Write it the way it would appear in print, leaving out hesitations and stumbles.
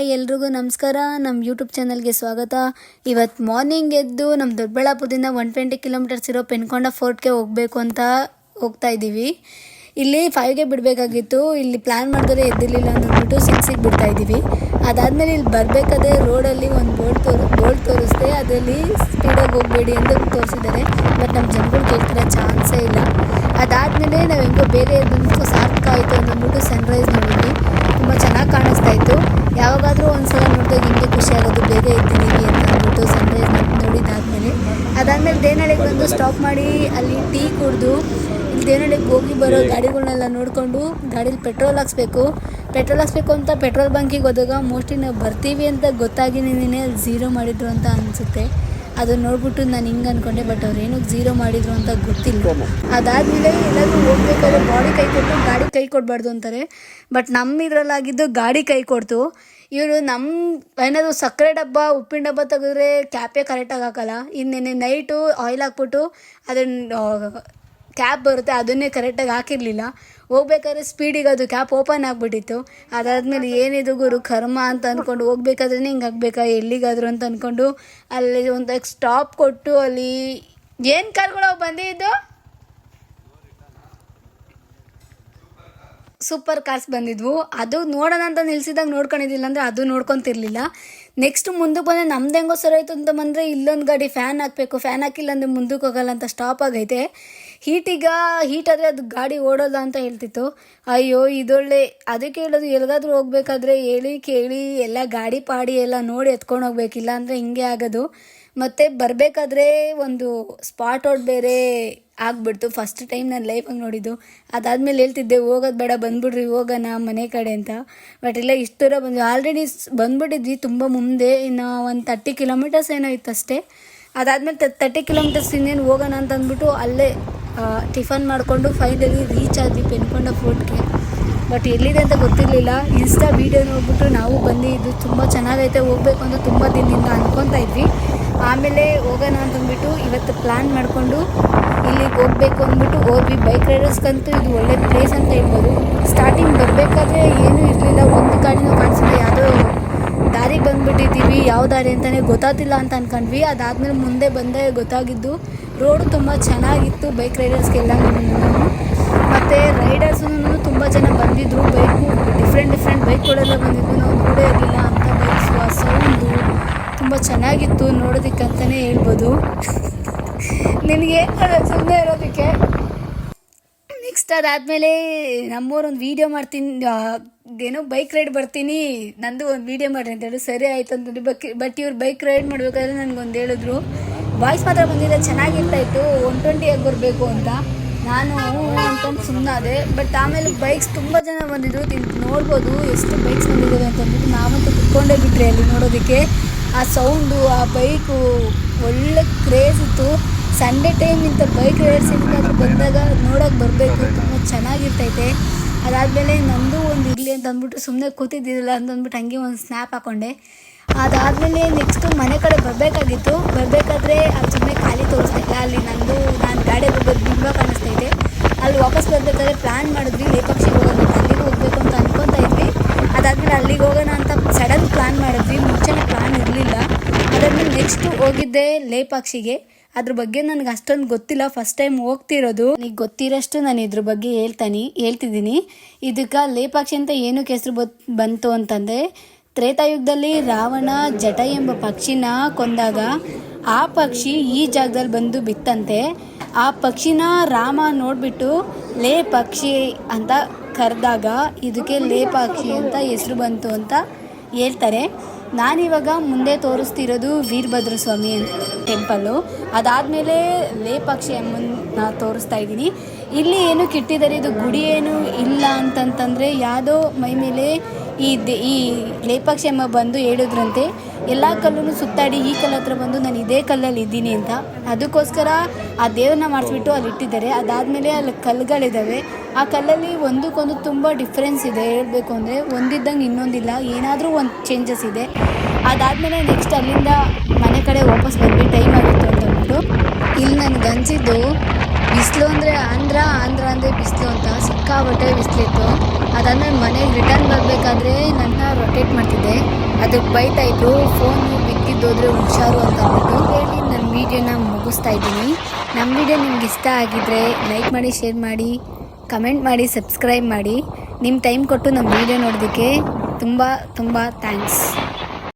Hi ಎಲ್ರಿಗೂ ನಮಸ್ಕಾರ. ನಮ್ಮ ಯೂಟ್ಯೂಬ್ ಚಾನಲ್ಗೆ ಸ್ವಾಗತ. ಇವತ್ತು ಮಾರ್ನಿಂಗ್ ಎದ್ದು ನಮ್ಮ ದೊಡ್ಡಬಳ್ಳಾಪುರದಿಂದ 120 ಕಿಲೋಮೀಟರ್ಸ್ ಇರೋ ಪೆನ್ಕೊಂಡ ಫೋರ್ಟ್ಗೆ ಹೋಗಬೇಕು ಅಂತ ಹೋಗ್ತಾ ಇದ್ದೀವಿ. ಇಲ್ಲಿ 5ಗೆ ಬಿಡಬೇಕಾಗಿತ್ತು. ಇಲ್ಲಿ ಪ್ಲ್ಯಾನ್ ಮಾಡಿದ್ರೆ ಎದ್ದಿರಲಿಲ್ಲ ಅಂದ್ಬಿಟ್ಟು 6ಗೆ ಬಿಡ್ತಾ ಇದ್ದೀವಿ. ಅದಾದಮೇಲೆ ಇಲ್ಲಿ ಬರಬೇಕಾದ್ರೆ ರೋಡಲ್ಲಿ ಒಂದು ಬೋರ್ಡ್ ತೋರಿಸ್ದೆ, ಅದರಲ್ಲಿ ಸ್ಪೀಡಾಗಿ ಹೋಗಬೇಡಿ ಅಂತ ತೋರಿಸಿದ್ದಾರೆ. ಬಟ್ ನಮ್ಮ ಜನಗಳು ಕೇಳ್ತಿರೋ ಚಾನ್ಸೇ ಇಲ್ಲ. ಅದಾದಮೇಲೆ ನಾವು ಹೆಂಗೋ ಬೇರೆ ಬಂದು ಸಾರ್ಥಕ ಆಯಿತು ಅಂದ್ಬಿಟ್ಟು ಸನ್ರೈಸ್ ನೋಡಿದ್ವಿ. ತುಂಬ ಚೆನ್ನಾಗಿ ಕಾಣಿಸ್ತಾ ಇತ್ತು. ಯಾವಾಗಾದರೂ ಒಂದು ಸಲ ನೋಡಿದಾಗ ಹಿಂಗೆ ಖುಷಿ ಆಗೋದು, ಬೇಗ ಇದ್ದೀವಿ ಅಂತ ಅಂದ್ಬಿಟ್ಟು ಸನ್ರೈಸ್ ನೋಡಿದ್ದಾದಮೇಲೆ ದೇವನಹಳ್ಳಿಗೆ ಬಂದು ಸ್ಟಾಪ್ ಮಾಡಿ ಅಲ್ಲಿ ಟೀ ಕುಡಿದು ಇಲ್ಲಿ ದೇವನಹಳ್ಳಿಗೆ ಹೋಗಿ ಬರೋ ಗಾಡಿಗಳನ್ನೆಲ್ಲ ನೋಡಿಕೊಂಡು ಗಾಡೀಲಿ ಪೆಟ್ರೋಲ್ ಹಾಕ್ಸ್ಬೇಕು ಅಂತ ಪೆಟ್ರೋಲ್ ಬಂಕಿಗೆ ಹೋದಾಗ ಮೋಸ್ಟ್ಲಿ ನಾವು ಬರ್ತೀವಿ ಅಂತ ಗೊತ್ತಾಗಿ ನಿನ್ನೆ ಝೀರೋ ಮಾಡಿದ್ರು ಅಂತ ಅನಿಸುತ್ತೆ. ಅದನ್ನು ನೋಡ್ಬಿಟ್ಟು ನಾನು ಹಿಂಗೆ ಅಂದ್ಕೊಂಡೆ, ಬಟ್ ಅವ್ರು ಏನಕ್ಕೆ ಝೀರೋ ಮಾಡಿದ್ರು ಅಂತ ಗೊತ್ತಿಲ್ಲ. ಅದಾದಮೇಲೆ ಎಲ್ಲರೂ ಹೋಗ್ಬೇಕಾದ್ರೆ ಬಾಡಿ ಕೈ ಕೊಟ್ಟು ಗಾಡಿ ಕೈ ಕೊಡಬಾರ್ದು ಅಂತಾರೆ. ಬಟ್ ನಮ್ಮ ಇದರಲ್ಲಾಗಿದ್ದು ಗಾಡಿ ಕೈ ಕೊಡ್ತು. ಇವರು ನಮ್ಮ ಏನಾದರೂ ಸಕ್ಕರೆ ಡಬ್ಬ ಉಪ್ಪಿನ ಡಬ್ಬ ತೆಗೆದ್ರೆ ಕ್ಯಾಪೇ ಕರೆಕ್ಟಾಗಿ ಹಾಕೋಲ್ಲ. ಇನ್ನೇನೆ ನೈಟು ಆಯಿಲ್ ಹಾಕ್ಬಿಟ್ಟು ಅದನ್ನು ಕ್ಯಾಪ್ ಬರುತ್ತೆ ಅದನ್ನೇ ಕರೆಕ್ಟಾಗಿ ಹಾಕಿರಲಿಲ್ಲ. ಹೋಗ್ಬೇಕಾದ್ರೆ ಸ್ಪೀಡಿಗೆ ಅದು ಕ್ಯಾಪ್ ಓಪನ್ ಆಗಿಬಿಟ್ಟಿತ್ತು. ಅದಾದಮೇಲೆ ಏನಿದು ಗುರು ಕರ್ಮ ಅಂತ ಅಂದ್ಕೊಂಡು ಹೋಗ್ಬೇಕಾದ್ರೆ ಹಿಂಗೆ ಆಗಬೇಕಾ ಎಲ್ಲಿಗಾದರೂ ಅಂತ ಅಂದ್ಕೊಂಡು ಅಲ್ಲಿ ಒಂದು ಸ್ಟಾಪ್ ಕೊಟ್ಟು ಅಲ್ಲಿ ಏನು ಕಾರ್ಗಳು ಬಂದಿದ್ದು ಸೂಪರ್ ಕಾರ್ಸ್ ಬಂದಿದ್ವು. ಅದು ನೋಡೋಣ ಅಂತ ನಿಲ್ಸಿದಾಗ ನೋಡ್ಕೊಂಡಿದ್ದಿಲ್ಲ ಅಂದರೆ ಅದು ನೋಡ್ಕೊತಿರ್ಲಿಲ್ಲ. ನೆಕ್ಸ್ಟ್ ಮುಂದಕ್ಕೆ ಬಂದರೆ ನಮ್ದು ಹೆಂಗೋ ಸರಿ ಆಯಿತು ಅಂತ ಬಂದರೆ ಇಲ್ಲೊಂದು ಗಾಡಿ ಫ್ಯಾನ್ ಹಾಕಬೇಕು, ಫ್ಯಾನ್ ಹಾಕಿಲ್ಲ ಅಂದರೆ ಮುಂದಕ್ಕೆ ಹೋಗಲ್ಲ ಅಂತ ಸ್ಟಾಪ್ ಆಗೈತೆ. ಹೀಟಾದರೆ ಅದು ಗಾಡಿ ಓಡೋಲ್ಲ ಅಂತ ಹೇಳ್ತಿತ್ತು. ಅಯ್ಯೋ ಇದೊಳ್ಳೆ ಅದಕ್ಕೆ ಹೇಳೋದು, ಎಲ್ಲಿಗಾದ್ರೂ ಹೋಗ್ಬೇಕಾದ್ರೆ ಹೇಳಿ ಕೇಳಿ ಎಲ್ಲ ಗಾಡಿ ಪಾಡಿ ಎಲ್ಲ ನೋಡಿ ಎತ್ಕೊಂಡು ಹೋಗ್ಬೇಕಿಲ್ಲ ಅಂದರೆ ಹಿಂಗೆ ಆಗೋದು. ಮತ್ತು ಬರಬೇಕಾದ್ರೆ ಒಂದು ಸ್ಪಾಟ್ ಔಟ್ ಬೇರೆ ಆಗ್ಬಿಡ್ತು. ಫಸ್ಟ್ ಟೈಮ್ ನಾನು ಲೈಫಾಗಿ ನೋಡಿದ್ದು. ಅದಾದಮೇಲೆ ಹೇಳ್ತಿದ್ದೆ ಹೋಗೋದು ಬೇಡ ಬಂದ್ಬಿಡ್ರಿ ಹೋಗೋಣ ಮನೆ ಕಡೆ ಅಂತ. ಬಟ್ ಇಲ್ಲ ಇಷ್ಟು ದೂರ ಆಲ್ರೆಡಿ ಬಂದ್ಬಿಟ್ಟಿದ್ವಿ ತುಂಬ ಮುಂದೆ, ಇನ್ನು ಒಂದು 30 ಕಿಲೋಮೀಟರ್ಸ್ ಏನೋ ಇತ್ತು ಅಷ್ಟೇ. ಅದಾದಮೇಲೆ 30 ಕಿಲೋಮೀಟರ್ಸ್ ಇನ್ನೇನು ಹೋಗೋಣ ಅಂತ ಅಂದ್ಬಿಟ್ಟು ಅಲ್ಲೇ ಟಿಫನ್ ಮಾಡಿಕೊಂಡು ಫೈನಲಿ ರೀಚ್ ಆದ್ವಿ ಪೆನ್ಕೊಂಡ ಫೋರ್ಟ್ಗೆ. ಬಟ್ ಎಲ್ಲಿದೆ ಅಂತ ಗೊತ್ತಿರಲಿಲ್ಲ. ಇನ್ಸ್ಟಾ ವೀಡಿಯೋ ನೋಡ್ಬಿಟ್ಟು ನಾವು ಬಂದಿದ್ದು ತುಂಬ ಚೆನ್ನಾಗೈತೆ, ಹೋಗ್ಬೇಕು ಅಂತ ತುಂಬ ದಿನದಿಂದ ಅಂದ್ಕೊತಾ ಇದ್ವಿ. ಆಮೇಲೆ ಹೋಗೋಣ ಅಂತಂದ್ಬಿಟ್ಟು ಇವತ್ತು ಪ್ಲ್ಯಾನ್ ಮಾಡಿಕೊಂಡು ಇಲ್ಲಿಗೆ ಹೋಗಬೇಕು ಅಂದ್ಬಿಟ್ಟು ಹೋದ್ವಿ. ಬೈಕ್ ರೈಡರ್ಸ್ಗಂತೂ ಇದು ಒಳ್ಳೆ ಪ್ಲೇಸ್ ಅಂತ ಹೇಳ್ಬೋದು. ಸ್ಟಾರ್ಟಿಂಗ್ ಬರಬೇಕಾದ್ರೆ ಏನೂ ಇರಲಿಲ್ಲ, ಒಂದು ಗಾಡಿನೂ ಕಾಣಿಸಿಲ್ಲ, ಯಾವುದೋ ದಾರಿಗೆ ಬಂದುಬಿಟ್ಟಿದ್ದೀವಿ, ಯಾವ ದಾರಿ ಅಂತಲೇ ಗೊತ್ತಾಗ್ತಿಲ್ಲ ಅಂತ ಅಂದ್ಕೊಂಡ್ವಿ. ಅದಾದಮೇಲೆ ಮುಂದೆ ಬಂದೇ ಗೊತ್ತಾಗಿದ್ದು ರೋಡು ತುಂಬ ಚೆನ್ನಾಗಿತ್ತು ಬೈಕ್ ರೈಡರ್ಸ್ಗೆಲ್ಲ. ಮತ್ತು ರೈಡರ್ಸೂ ತುಂಬ ಜನ ಬಂದಿದ್ದರು. ಬೈಕು ಡಿಫ್ರೆಂಟ್ ಬೈಕ್ಗಳೆಲ್ಲ ಬಂದಿದ್ವು, ನಾವು ನೋಡೇ ಇರಲಿಲ್ಲ ಅಂತ ಬೈಕ್ಸು. ಆ ಸೌಂಡು ತುಂಬ ಚೆನ್ನಾಗಿತ್ತು ನೋಡೋದಕ್ಕಂತಲೇ ಹೇಳ್ಬೋದು. ನಿನಗೇನು ಮಾಡೋದು ಸುಮ್ಮನೆ ಇರೋದಕ್ಕೆ. ನೆಕ್ಸ್ಟ್ ಅದಾದಮೇಲೆ ನಮ್ಮೂರೊಂದು ವೀಡಿಯೋ ಮಾಡ್ತೀನಿ, ಏನೋ ಬೈಕ್ ರೈಡ್ ಬರ್ತೀನಿ ನಂದು ಒಂದು ವೀಡಿಯೋ ಮಾಡಿರಿ ಅಂತ ಹೇಳಿ ಸರಿ ಆಯಿತು ಅಂತಂದು. ಬಟ್ ಇವ್ರು ಬೈಕ್ ರೈಡ್ ಮಾಡಬೇಕಾದ್ರೆ ನನಗೊಂದು ಹೇಳಿದ್ರು, ವಾಯ್ಸ್ ಮಾತ್ರ ಬಂದಿದೆ ಚೆನ್ನಾಗಿರ್ತಾಯಿತ್ತು, 120 ಬರಬೇಕು ಅಂತ. ನಾನು ಅಂತಂದು ಸುಮ್ಮನಾದೆ. ಬಟ್ ಆಮೇಲೆ ಬೈಕ್ಸ್ ತುಂಬ ಜನ ಬಂದಿದ್ರು, ನೋಡ್ಬೋದು ಎಷ್ಟು ಬೈಕ್ಸ್ ಬಂದಿದ್ದಾವೆ ಅಂತಂದ್ಬಿಟ್ಟು ನಾವಂತೂ ಕುತ್ಕೊಂಡೇ ಬಿಟ್ರಿ ಅಲ್ಲಿ ನೋಡೋದಕ್ಕೆ. ಆ ಸೌಂಡು, ಆ ಬೈಕು ಒಳ್ಳೆ ಕ್ರೇಜ್ ಇತ್ತು. ಸಂಡೇ ಟೈಮ್ ಇಂಥ ಬೈಕ್ ರೈಡರ್ಸ್ ಏನಾದರೂ ಬಂದಾಗ ನೋಡೋಕೆ ಬರಬೇಕು, ತುಂಬ ಚೆನ್ನಾಗಿರ್ತೈತೆ. ಅದಾದಮೇಲೆ ನಂದು ಒಂದು ಇರಲಿ ಅಂತ ಅಂದ್ಬಿಟ್ಟು ಸುಮ್ಮನೆ ಕೂತಿದ್ದಿಲ್ಲ ಅಂತಂದ್ಬಿಟ್ಟು ಹಂಗೆ ಒಂದು ಸ್ನ್ಯಾಪ್ ಹಾಕ್ಕೊಂಡೆ. ಅದಾದಮೇಲೆ ನೆಕ್ಸ್ಟು ಮನೆ ಕಡೆ ಬರಬೇಕಾಗಿತ್ತು. ಬರಬೇಕಾದ್ರೆ ಅಲ್ಲಿ ಸುಮ್ಮನೆ ಖಾಲಿ ತೋರಿಸ್ತಾ ಅಲ್ಲಿ ನಾನು ಗಾಡಿ ಹೋಗೋದು ಬಿಂಬ ಕಾಣಿಸ್ತೈತೆ. ಅಲ್ಲಿ ವಾಪಸ್ ಬರಬೇಕಾದ್ರೆ ಪ್ಲ್ಯಾನ್ ಮಾಡಿದ್ವಿ ಲೇಪಾಕ್ಷಿಗೆ ಹೋಗೋದು, ಅಲ್ಲಿಗೆ ಹೋಗಬೇಕು ಅಂತ ಅಂದ್ಕೊತಾ ಇದ್ವಿ. ಅದಾದಮೇಲೆ ಅಲ್ಲಿಗೆ ಹೋಗೋಣ ಅಂತ ಸಡನ್ ಪ್ಲ್ಯಾನ್ ಮಾಡಿದ್ವಿ, ಮುಂಚೆನೇ ಪ್ಲ್ಯಾನ್ ಇರಲಿಲ್ಲ. ಅದಾದಮೇಲೆ ನೆಕ್ಸ್ಟು ಹೋಗಿದ್ದೆ ಲೇಪಾಕ್ಷಿಗೆ. ಅದ್ರ ಬಗ್ಗೆ ನನಗೆ ಅಷ್ಟೊಂದು ಗೊತ್ತಿಲ್ಲ, ಫಸ್ಟ್ ಟೈಮ್ ಹೋಗ್ತಿರೋದು. ನನಗೆ ಗೊತ್ತಿರೋಷ್ಟು ನಾನು ಇದ್ರ ಬಗ್ಗೆ ಹೇಳ್ತಿದ್ದೀನಿ. ಇದಕ್ಕೆ ಲೇಪಾಕ್ಷಿ ಅಂತ ಏನಕ್ಕೆ ಹೆಸರು ಬಂತು ಅಂತಂದರೆ, ತ್ರೇತಾಯುಗದಲ್ಲಿ ರಾವಣ ಜಟ ಎಂಬ ಪಕ್ಷಿನ ಕೊಂದಾಗ ಆ ಪಕ್ಷಿ ಈ ಜಾಗದಲ್ಲಿ ಬಂದು ಬಿತ್ತಂತೆ. ಆ ಪಕ್ಷಿನ ರಾಮ ನೋಡಿಬಿಟ್ಟು ಲೇ ಪಕ್ಷಿ ಅಂತ ಕರೆದಾಗ ಇದಕ್ಕೆ ಲೇಪಾಕ್ಷಿ ಅಂತ ಹೆಸರು ಬಂತು ಅಂತ ಹೇಳ್ತಾರೆ. ನಾನಿವಾಗ ಮುಂದೆ ತೋರಿಸ್ತಿರೋದು ವೀರಭದ್ರ ಸ್ವಾಮಿ ಟೆಂಪಲ್ಲು. ಅದಾದಮೇಲೆ ಲೇಪಾಕ್ಷಿ ಅಮ್ಮನ ತೋರಿಸ್ತಾ ಇದ್ದೀನಿ. ಇಲ್ಲಿ ಏನು ಇಟ್ಟಿದ್ದಾರೆ, ಇದು ಗುಡಿ ಏನು ಇಲ್ಲ ಅಂತಂತಂದರೆ ಯಾವುದೋ ಮೈ ಮೇಲೆ ಈ ಲೇಪಾಕ್ಷಿ ಅಮ್ಮ ಬಂದು ಹೇಳಿದ್ರಂತೆ, ಎಲ್ಲ ಕಲ್ಲೂ ಸುತ್ತಾಡಿ ಈ ಕಲ್ಲು ಹತ್ರ ಬಂದು ನಾನು ಇದೇ ಕಲ್ಲಲ್ಲಿ ಇದ್ದೀನಿ ಅಂತ. ಅದಕ್ಕೋಸ್ಕರ ಆ ದೇವ್ರನ್ನ ಮಾಡಿಸ್ಬಿಟ್ಟು ಅಲ್ಲಿ ಇಟ್ಟಿದ್ದಾರೆ. ಅದಾದಮೇಲೆ ಅಲ್ಲಿ ಕಲ್ಲುಗಳಿದ್ದಾವೆ. ಆ ಕಲ್ಲಲ್ಲಿ ಒಂದಕ್ಕೊಂದು ತುಂಬ ಡಿಫ್ರೆನ್ಸ್ ಇದೆ. ಹೇಳಬೇಕು ಅಂದರೆ ಒಂದಿದ್ದಂಗೆ ಇನ್ನೊಂದಿಲ್ಲ, ಏನಾದರೂ ಒಂದು ಚೇಂಜಸ್ ಇದೆ. ಅದಾದಮೇಲೆ ನೆಕ್ಸ್ಟ್ ಅಲ್ಲಿಂದ ಮನೆ ಕಡೆ ವಾಪಸ್ ಬಂದ್ವಿ, ಟೈಮ್ ಆಗಿತ್ತು ಅಂತಂದ್ಬಿಟ್ಟು. ಇಲ್ಲಿ ನನಗೆ ಅನಿಸಿದ್ದು ಬಿಸಿಲು ಅಂದರೆ ಆಂಧ್ರ ಅಂದರೆ ಬಿಸಿಲು ಅಂತ, ಸಿಕ್ಕಾಬಟ್ಟೆ ಬಿಸಿಲಿತ್ತು. ಅದಾದಮೇಲೆ ಮನೆಗೆ ರಿಟರ್ನ್ ಬರಬೇಕಾದ್ರೆ ನನ್ನ ರೊಟೇಟ್ ಮಾಡ್ತಿದ್ದೆ. ಅದಕ್ಕೆ ಬೈತಾಯಿದ್ರು, ಫೋನು ಬಿದ್ದಿದ್ದೋದ್ರೆ ಹುಷಾರು ಅಂತ ಅಂದ್ಬಿಟ್ಟು ಹೇಳಿ ನನ್ನ ವೀಡಿಯೋನ ಮುಗಿಸ್ತಾ ಇದ್ದೀನಿ. ನಮ್ಮ ವೀಡಿಯೋ ನಿಮ್ಗೆ ಇಷ್ಟ ಆಗಿದ್ರೆ ಲೈಕ್ ಮಾಡಿ, ಶೇರ್ ಮಾಡಿ, ಕಮೆಂಟ್ ಮಾಡಿ, ಸಬ್ಸ್ಕ್ರೈಬ್ ಮಾಡಿ. ನಿಮ್ಮ ಟೈಮ್ ಕೊಟ್ಟು ನಮ್ಮ ವೀಡಿಯೋ ನೋಡೋದಕ್ಕೆ ತುಂಬ ತುಂಬ ಥ್ಯಾಂಕ್ಸ್.